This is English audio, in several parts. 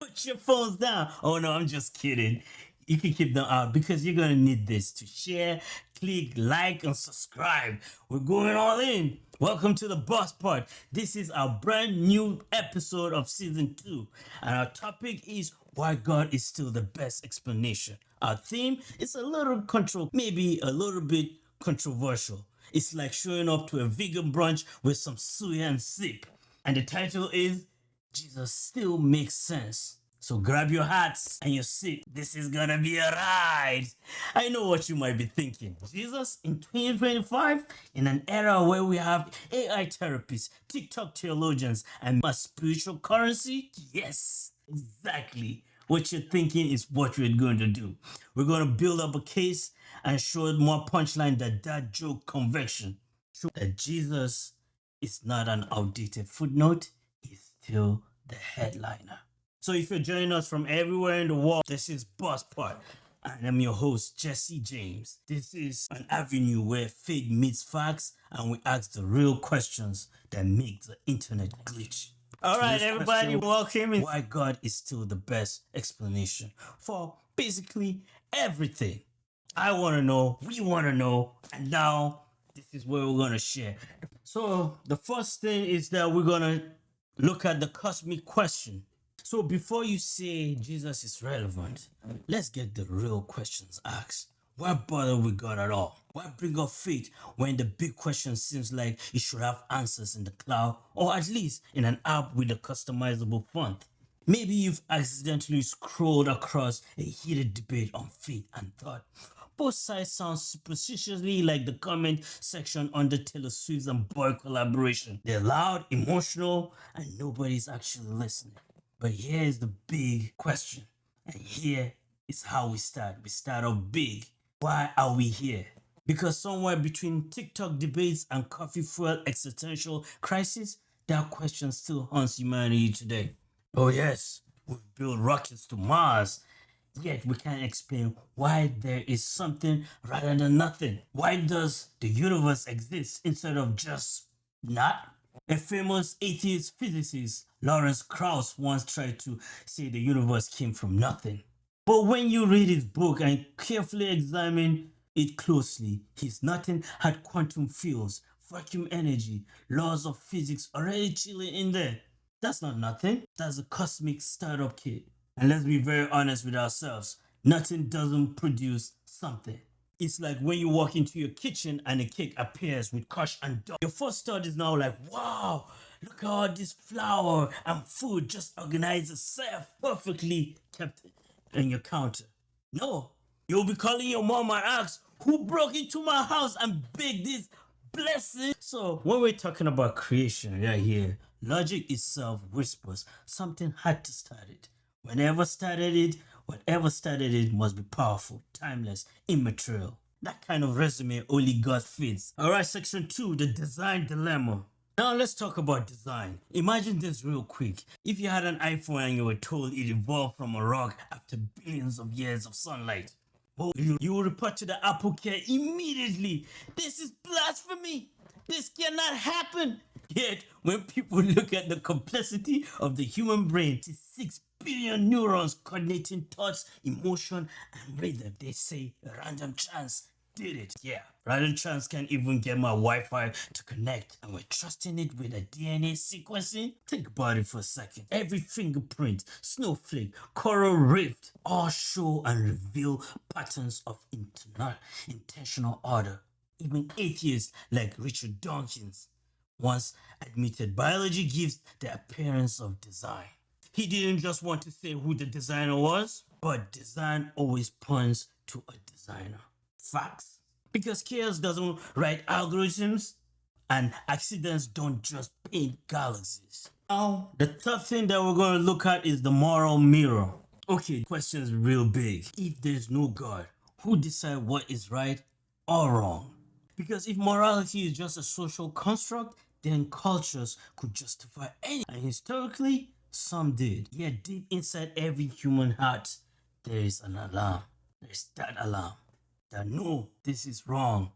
Put your phones down. Oh no, I'm just kidding. You can keep them out because you're gonna need this to share, click, like, and subscribe. We're going all in. Welcome to the Bospod. This is our brand new episode of season 2, and our topic is why God is still the best explanation. Our theme is a little maybe a little bit controversial. It's like showing up to a vegan brunch with some suya and sip. And the title is Jesus Still Makes Sense. So grab your hats and your seat. This is gonna be a ride. I know what you might be thinking. Jesus in 2025, in an era where we have AI therapists, TikTok theologians, and a spiritual currency? Yes, exactly. What you're thinking is what we're going to do. We're going to build up a case and show it more punchline than that joke conviction. Show that Jesus is not an outdated footnote, he's still the headliner. So if you're joining us from everywhere in the world, this is Bospod. And I'm your host, Jesse James. This is an avenue where faith meets facts and we ask the real questions that make the internet glitch. All right, everybody, welcome. Why God is still the best explanation for basically everything. I want to know, we want to know, and now this is where we're going to share. So the first thing is that we're going to look at the cosmic question. So before you say Jesus is relevant, let's get the real questions asked. Why bother with God at all? Why bring up faith when the big question seems like it should have answers in the cloud or at least in an app with a customizable font? Maybe you've accidentally scrolled across a heated debate on faith and thought, both sides sound superstitiously like the comment section under Taylor Swift's and Boy collaboration. They're loud, emotional, and nobody's actually listening. But here is the big question, and here is how we start. We start off big. Why are we here? Because somewhere between TikTok debates and coffee fuel existential crisis, that question still haunts humanity today. Oh yes, we've built rockets to Mars, yet we can't explain why there is something rather than nothing. Why does the universe exist instead of just not? A famous atheist physicist, Lawrence Krauss, once tried to say the universe came from nothing. But when you read his book and carefully examine it closely, his nothing had quantum fields, vacuum energy, laws of physics already chilling in there. That's not nothing. That's a cosmic startup kit. And let's be very honest with ourselves. Nothing doesn't produce something. It's like when you walk into your kitchen and a cake appears with kosh and dough. Your first thought is now like, wow, look at all this flour and food just organized itself perfectly kept in your counter. No, you'll be calling your mom and ask, who broke into my house and baked this blessing? So when we're talking about creation right here, logic itself whispers something had to start it. Whatever started it must be powerful, timeless, immaterial. That kind of resume only God fits. Alright, section 2, the design dilemma. Now let's talk about design. Imagine this real quick. If you had an iPhone and you were told it evolved from a rock after billions of years of sunlight, you will report to the Apple Care immediately. This is blasphemy. This cannot happen. Yet, when people look at the complexity of the human brain, 6 billion neurons coordinating thoughts, emotion, and rhythm, they say random chance did it. Yeah, random chance can't even get my Wi-Fi to connect, and we're trusting it with a DNA sequencing? Think about it for a second. Every fingerprint, snowflake, coral rift, all show and reveal patterns of intentional order. Even atheists like Richard Dawkins once admitted biology gives the appearance of design. He didn't just want to say who the designer was, but design always points to a designer. Facts. Because chaos doesn't write algorithms and accidents don't just paint galaxies. Now, the third thing that we're going to look at is the moral mirror. Okay, the question is real big. If there's no God, who decides what is right or wrong? Because if morality is just a social construct, then cultures could justify anything. And historically, some did. Yet deep inside every human heart, there is an alarm. There's that alarm. That no, this is wrong.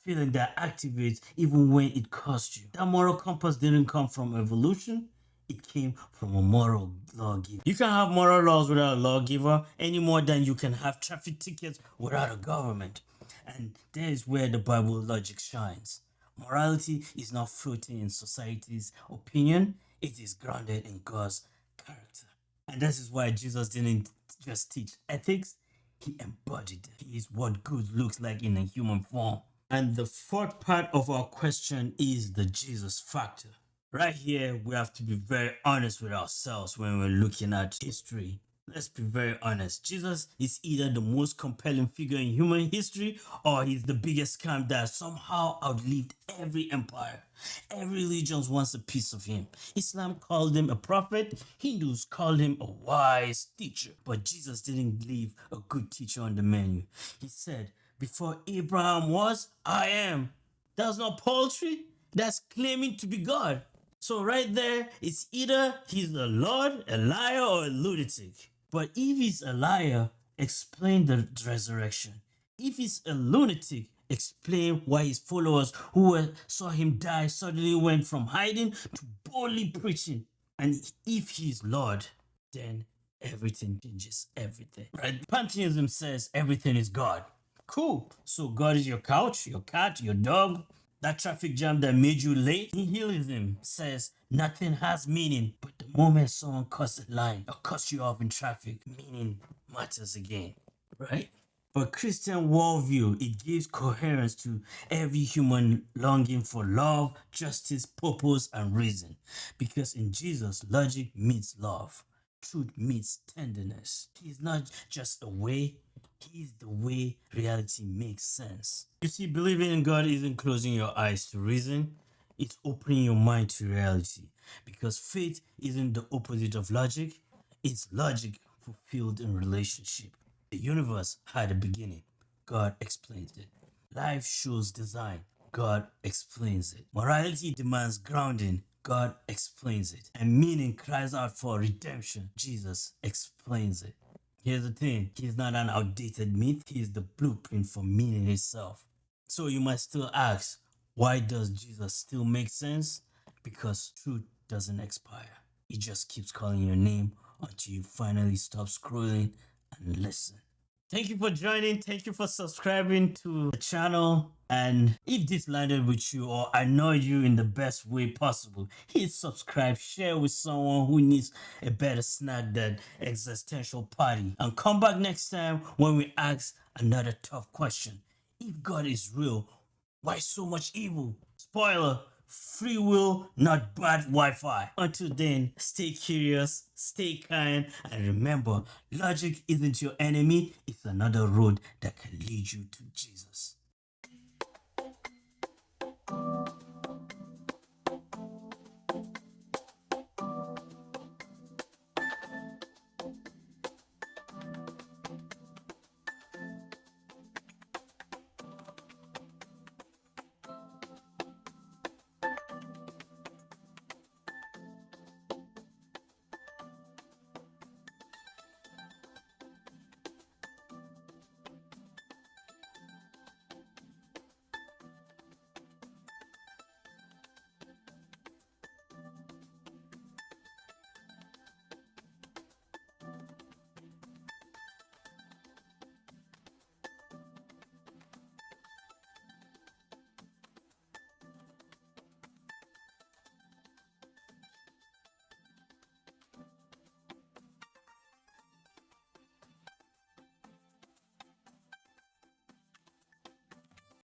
Feeling that activates even when it costs you. That moral compass didn't come from evolution. It came from a moral lawgiver. You can't have moral laws without a lawgiver any more than you can have traffic tickets without a government. And there is where the Bible logic shines. Morality is not floating in society's opinion, it is grounded in God's character. And this is why Jesus didn't just teach ethics, he embodied it. He is what good looks like in a human form. And the fourth part of our question is the Jesus factor. Right here, we have to be very honest with ourselves when we're looking at history. Let's be very honest. Jesus is either the most compelling figure in human history or he's the biggest scam that somehow outlived every empire. Every religion wants a piece of him. Islam called him a prophet, Hindus called him a wise teacher. But Jesus didn't leave a good teacher on the menu. He said, before Abraham was, I am. That's not poetry, that's claiming to be God. So right there, it's either he's a lord, a liar, or a lunatic. But if he's a liar, explain the resurrection. If he's a lunatic, explain why his followers who saw him die suddenly went from hiding to boldly preaching. And if he's Lord, then everything changes everything. Right? Pantheism says everything is God. Cool. So God is your couch, your cat, your dog, that traffic jam that made you late. Nihilism says nothing has meaning, but the moment someone cuts a line or cuts you off in traffic, meaning matters again, right? But Christian worldview, it gives coherence to every human longing for love, justice, purpose, and reason. Because in Jesus, logic meets love, truth meets tenderness. He's not just a way, he's the way reality makes sense. You see, believing in God isn't closing your eyes to reason, it's opening your mind to reality. Because faith isn't the opposite of logic, it's logic fulfilled in relationship. The universe had a beginning. God explains it. Life shows design. God explains it. Morality demands grounding. God explains it. And meaning cries out for redemption. Jesus explains it. Here's the thing. He's not an outdated myth. He is the blueprint for meaning itself. So you might still ask, why does Jesus still make sense? Because truth doesn't expire. It just keeps calling your name until you finally stop scrolling and listen. Thank you for joining. Thank you for subscribing to the channel. And if this landed with you or annoyed you in the best way possible, hit subscribe, share with someone who needs a better snack than existential party. And come back next time when we ask another tough question. If God is real, why so much evil? Spoiler, free will, not bad Wi-Fi. Until then, stay curious, stay kind, and remember, logic isn't your enemy, it's another road that can lead you to Jesus.